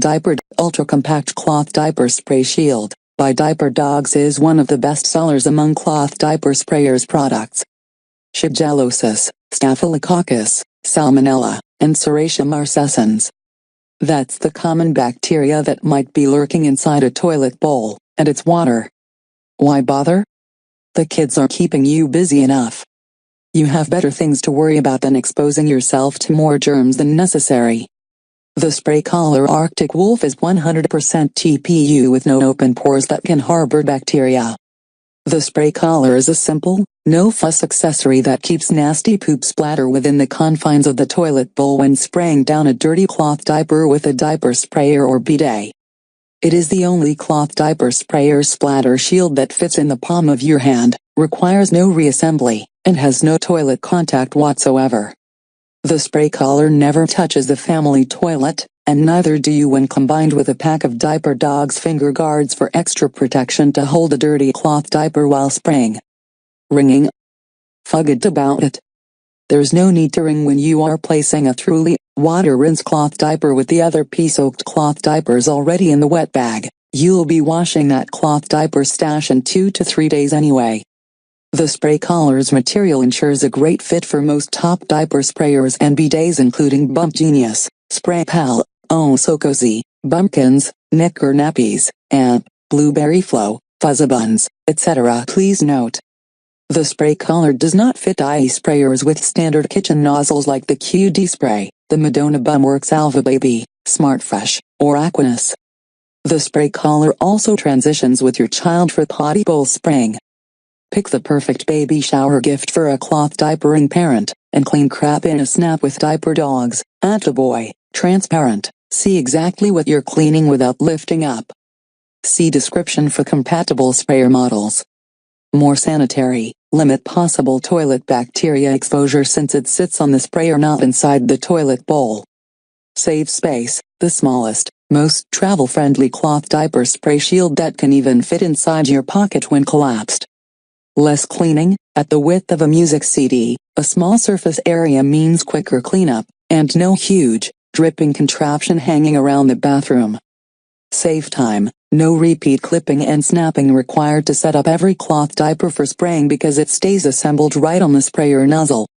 Diaper Ultra Compact Cloth Diaper Spray Shield by Diaper. Dawgs is one of the best sellers among cloth diaper sprayers products. Shigellosis, Staphylococcus, Salmonella, and Serratia marcescens. That's the common bacteria that might be lurking inside a toilet bowl, and it's water. Why bother? The kids are keeping you busy enough. You have better things to worry about than exposing yourself to more germs than necessary. The spray collar Arctic Wolf is 100% TPU with no open pores that can harbor bacteria. The spray collar is a simple, no-fuss accessory that keeps nasty poop splatter within the confines of the toilet bowl when spraying down a dirty cloth diaper with a diaper sprayer or bidet. It is the only cloth diaper sprayer splatter shield that fits in the palm of your hand, requires no reassembly, and has no toilet contact whatsoever. The spray collar never touches the family toilet, and neither do you when combined with a pack of Diaper Dawgs finger guards for extra protection to hold a dirty cloth diaper while spraying. Ringing? Forget about it. There's no need to ring when you are placing a truly water-rinse cloth diaper with the other pee-soaked cloth diapers already in the wet bag. You'll be washing that cloth diaper stash in 2 to 3 days anyway. The spray collar's material ensures a great fit for most top diaper sprayers and bidets including Bump Genius, Spray Pal, Oh So Cozy, Bumpkins, Knicker Nappies, Amp, Blueberry Flow, Fuzzabuns, etc. Please note, the spray collar does not fit IE sprayers with standard kitchen nozzles like the QD Spray, the Madonna Bumworks Alva Baby, Smart Fresh, or Aquinas. The spray collar also transitions with your child for potty bowl spraying. Pick the perfect baby shower gift for a cloth diapering parent, and clean crap in a snap with Diaper Dawgs. Attaboy, transparent, see exactly what you're cleaning without lifting up. See description for compatible sprayer models. More sanitary, limit possible toilet bacteria exposure since it sits on the sprayer not inside the toilet bowl. Save space, the smallest, most travel-friendly cloth diaper spray shield that can even fit inside your pocket when collapsed. Less cleaning, at the width of a music CD, a small surface area means quicker cleanup, and no huge, dripping contraption hanging around the bathroom. Save time, no repeat clipping and snapping required to set up every cloth diaper for spraying because it stays assembled right on the sprayer nozzle.